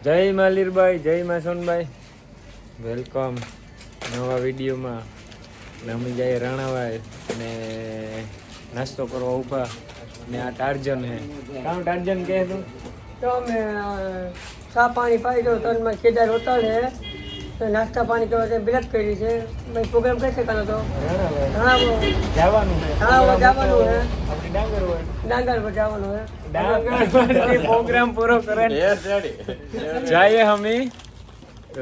જય માલીરભાઈ, જય માસોનભાઈ, વેલકમ નવા વિડીયોમાં. ને અમે જઈએ રાણાભાઈ ને નાસ્તો કરવા ઊભા. ને આ ટાર્જન હે. કામ ટાર્જન કહે તું? તો અમે ચા પાણી પાઈ દો તનમાં કેદાર હોટલ હે તો નાસ્તા પાણી કરવા છે બ્રેક કરી છે ભાઈ પ્રોગ્રામ કઈ શકાનો તો રાણાભાઈ જવાનું હે. જવાનું હે આપણી ડાંગર હોય ડાંગર પર જવાનું હે ડાંગર પ્રોગ્રામ પૂરો કરે જઈએ અમે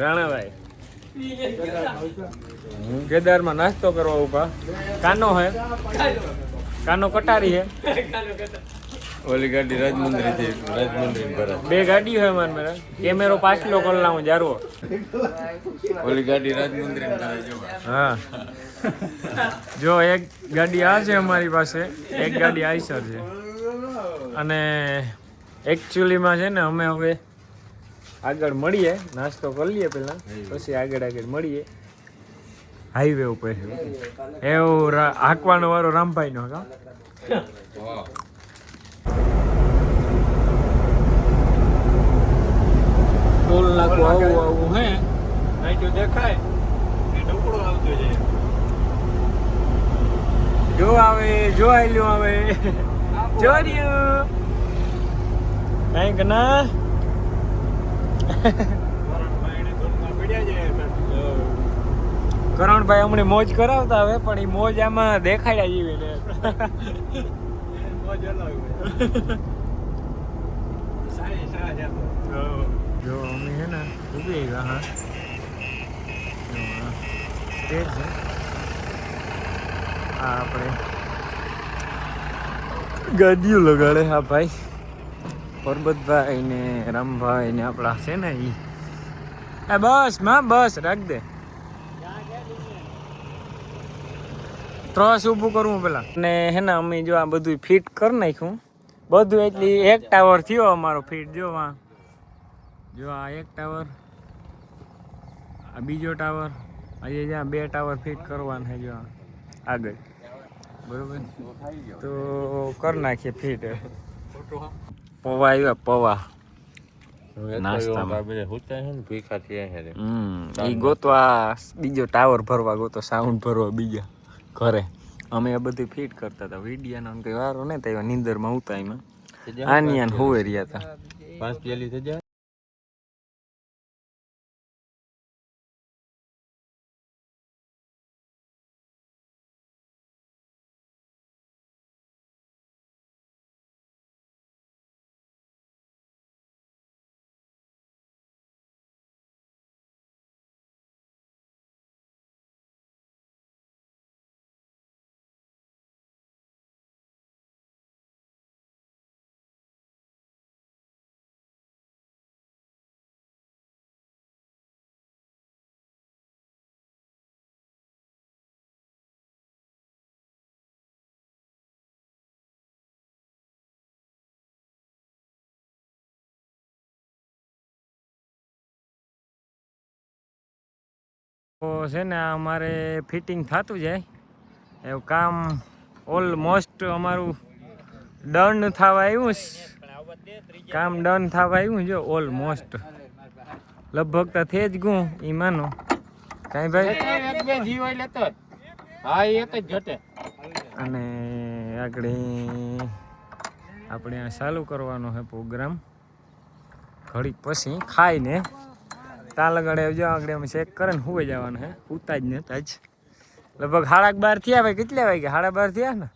રાણાભાઈ. હું કેદારમાં નાસ્તો કરવા ઊભા. કાનો હે, કાનો કટારી હે. ઓલી ગાડી રાજમંદરી થી રાજમંદરી ભરા. બે ગાડી હોય માર મેરા. કેમેરો પાછલો કરલા હું જારવો. ઓલી ગાડી રાજમંદરી ભરા જો. હા જો એક ગાડી આ છે અમારી પાસે, એક ગાડી આઈસર છે. અને એકચ્યુઅલીમાં છે ને અમે હવે આગળ મળીએ, નાસ્તો કરી લઈએ પહેલાં, પછી આગળ મળીએ હાઈવે ઉપર. એવું હાંકવાનો વારો રામભાઈનો કા. ટોલ નાકું આવું હે નાઈટો દેખાય ને ડોકડો આવતો જાય. જો આવે, જો આલ્યો આવે, જોર્યું કઈક ના. કરણભાઈ હમણાં મોજ કરાવતા હવે, પણ એ મોજ આમાં દેખાડ્યા જેવી ને મોજ અલગ. જો અમે છે ને ઉભી ગયા. હા સ્ટેજ છે આ. આપણે ગાડીઓ લગાડે હા ભાઈ પરબતભાઈ ને રામભાઈ ને આપણા છે ને ઈ. બસ માં બસ રાખ દે. ત્રસ ઊભું કરવું પેલા. ને હે ને અમે જો આ બધું ફિટ કરી નાખ્યું બધું. એટલી એક ટાવર થયો અમારો ફિટ. જો આ જો આ એક ટાવર, આ બીજો ટાવર, આજે જ્યાં બે ટાવર ફિટ કરવાના છે જો આગળ. બરોબર તો કરી નાખીએ ફિટ. પૌવા આવ્યા, પૌવા નાસ્તામાં. ઈ ગોતવા બીજો ટાવર ભરવા ગોતો, સાઉન્ડ ભરવા બીજા ઘરે. અમે આ બધું ફિટ કરતા હતા. વિડિયાનો કઈ વારો નહીં થયો, નીંદરમાં ઉતા એમાં આનિયાન હોવે રહ્યા હતા. 5 પ્યાલી થઈ જાય. તો છે ને અમારે ફિટિંગ થતું જાય એવું કામ. ઓલમોસ્ટ અમારું ડન થવા આવ્યું છે. કામ ડન થવા આવ્યું જો ઓલમોસ્ટ. લગભગ તો થઈ જ ગયું એ માનો. કાંઈ ભાઈ અને આગળ આપણે આ ચાલુ કરવાનો છે પ્રોગ્રામ. ઘડીક પછી ખાઈને ત્યાં લગાડે જો આગળ અમે ચેક કરે ને હુઈ જવાનું હે. ઉતા જ નતા જ લગભગ 12:30 થયા. ભાઈ કેટલા વાગ્યા? 12:30 થયા ને.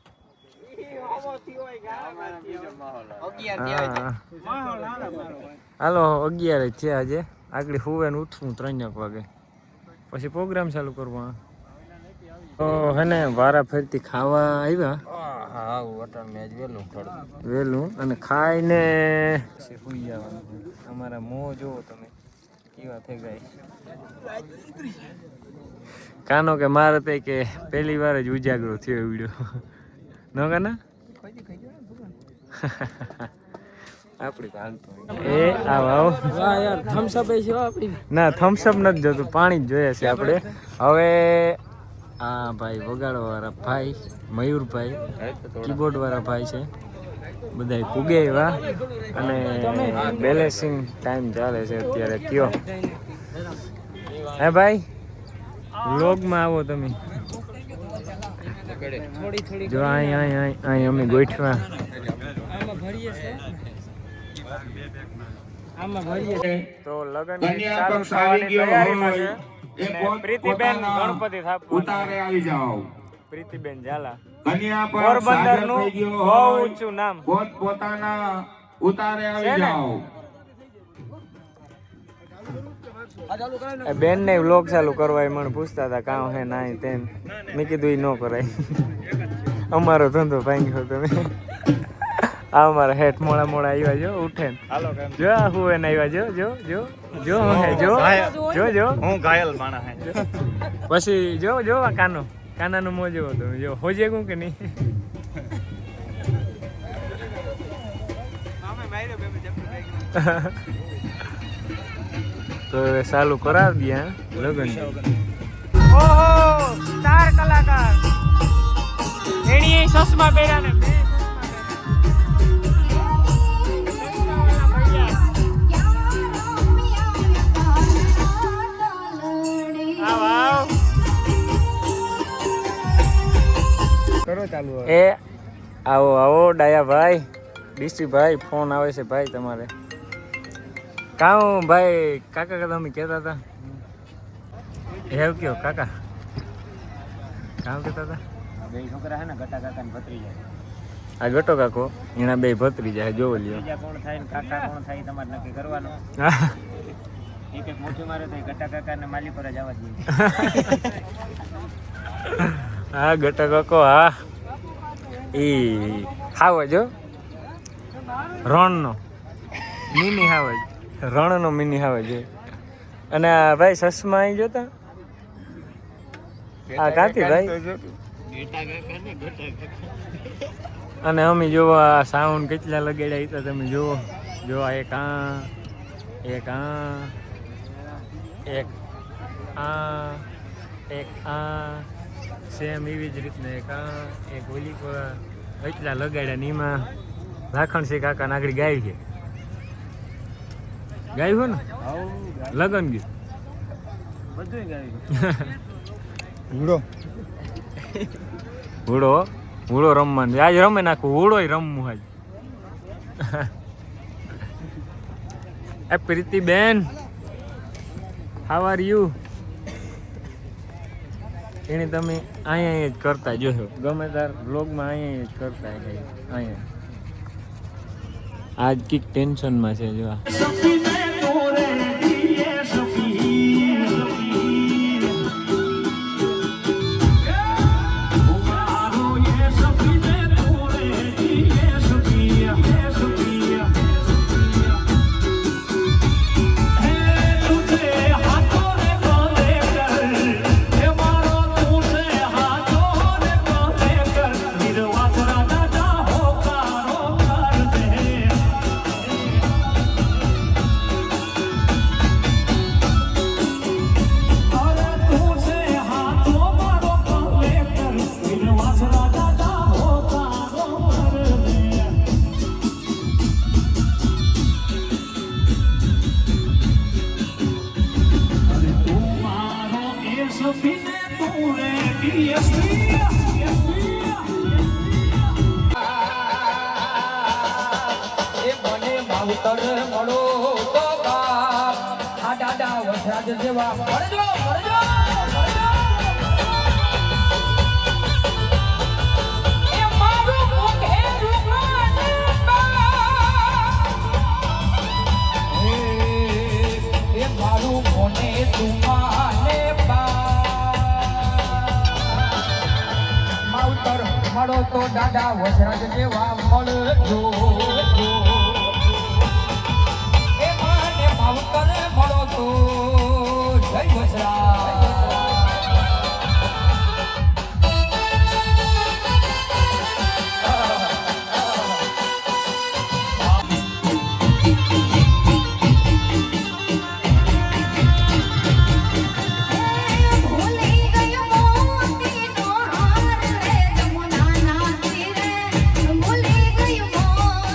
હાલો 11 થયા છે. આગળ હુવે ને ઉઠવું 3 વાગે, પછી પ્રોગ્રામ ચાલુ કરવાનો. તો હે ને વારા ફરતી ખાવા આવ્યા. વહેલું અને ખાઈને પછી સુઈ જવાનું. અમારા મોં જોવો તમે કેવા થઈ ગયા. કાનો કે મારે તે કે પહેલી વાર જ ઉજાગરો થયો વિડીયો ન કાના. આપડી એ આવ યાર થમ્સઅપ છે આપડી. ના થમ્સઅપ નથી જોતું, પાણી જ જોઈએ છે આપણે હવે. હા ભાઈ વગાડવા વાળા ભાઈ મયુરભાઈ, કીબોર્ડ વાળા ભાઈ છે. બધા પૂગે એવા અને બેલેન્સિંગ ટાઈમ ચાલે છે અત્યારે કયો હે ભાઈ વ્લોગમાં આવો તમે જો અહીં અમે ગોઠવા તો લગન ચાલુ થવાની તૈયારીમાં છે અને પ્રીતિબેન ગણપતિ ઉતારે આવી જાઓ. પ્રીતિબેન ઝાલા કન્યા પર પોરબંદર નું સાગર થઈ ગયો બહુ હોય. ઊંચું નામ પોતાના ઉતારે છે આવી ને? જાઓ. બેન ને વ્લોગ ચાલુ કરવા એ મને પૂછતા હતા કામ હે નાય તેમ મેં કીધું એ ન કરાય અમારો ધંધો ભાંગ્યો તમે આ અમારા હેઠ મોડા મોડા આવ્યા જો ઉઠે જો હું એને આવ્યા જો જો જો જો હું હે જો જો જો હું ઘાયલ માણા હે પછી જો જો આ કાનાનું મોં જોવો તમે જો હોજે કું કે નહીં તો હવે ચાલુ કરાવી દે લગન ઓહો સ્ટાર કલાકાર એની ચશ્મા પહેર્યા ને કરો ચાલુ એ આવો આવો ડાયા ભાઈ ડીસી ભાઈ ફોન આવે છે ભાઈ તમારે કાં ભાઈ કાકા તમે કહેતા હતા હેવ કયો કાકા કામ કહેતા હતા બે છોકરા હે ને ગટા કાકા ને ભત્રીજા આ ગટો કાકો એના બે ભત્રી જાય જોવો લ્યો બીજા કોણ થાય ને કાકા કોણ થાય તમારે નક્કી કરવાનું એક એક મોટી મારે તો ગટા કાકા ને માલી પર જ આવવા દઈએ હા ગટો કાકો હા ઈ હાવજ હો રણનો મિની હાવજ રણનો મિની હાવજ અને આ ભાઈ ચશ્મા અહીં જોતા આ કાંતિ ભાઈ અને અમે જોવો આ સાઉન્ડ કેટલા લગાડ્યા હતા તમે જુઓ જો આ એક આ સેમ એવી જ રીતના એક ઓલી એટલા લગાડ્યા ને એમાં રાખણસિંહ કાકા નાગડી ગાય છે ગાયું ને લગન ગયું બધું ગાયું હુડો રમવાનું આજ રમે નાખું હુડો રમવું આજ એ પ્રીતિબેન હાવ આર યુ એને તમે અહીંયા જ કરતા જોશો ગમે તાર બ્લોગમાં અહીંયા જ કરતા અહીંયા આજ કીક ટેન્શનમાં છે જો મળો તો દાદા વજરાજ જેવા મળજો એ માને માવતર મળો તો જય વજરાજ ભૂલી ગયું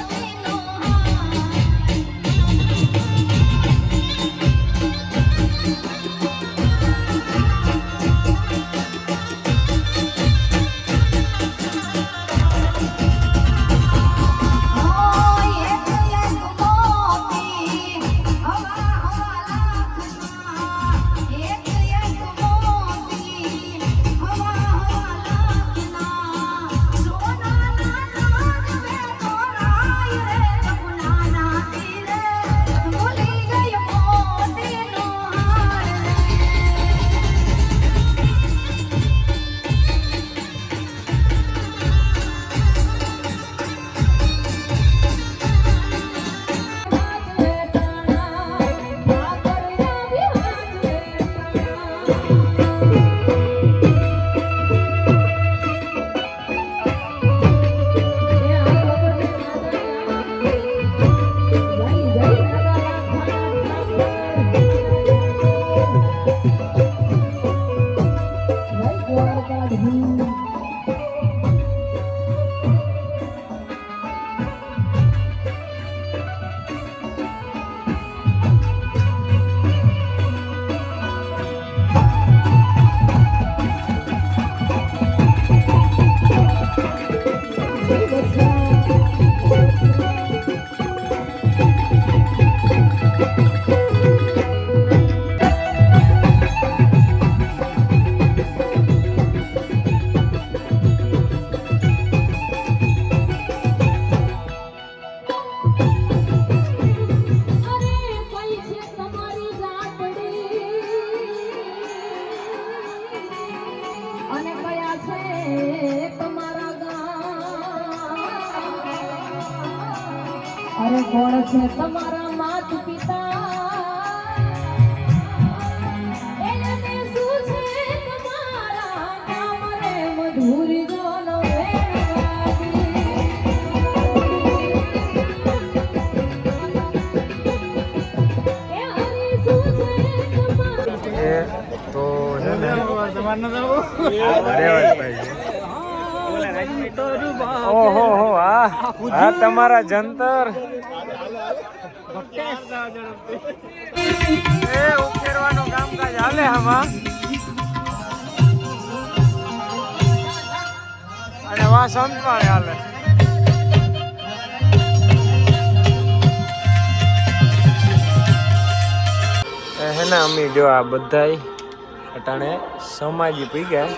છે તમારા માત પિતા એને શું છે તમારા નામ રે મધુર જોનો એ તો છે ને રેવતભાઈ છે. ઓહો હો આ તમારા જંતર એ ઉકેરવાનું કામકાજ હાલે આમાં અને વા સંતવાળે હાલે હેના અમી જો આ બધાય અટાણે સમાજી પી ગયા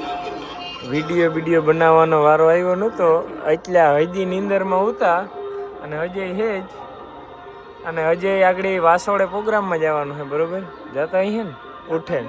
વિડીયો બનાવવાનો વારો આવ્યો નહોતો એટલા હજી નીંદરમાં ઉતા અને હજે હેજ અને હજે આગળ વાસોડે પ્રોગ્રામમાં જવાનું છે બરોબર જતા અહીં ને ઉઠે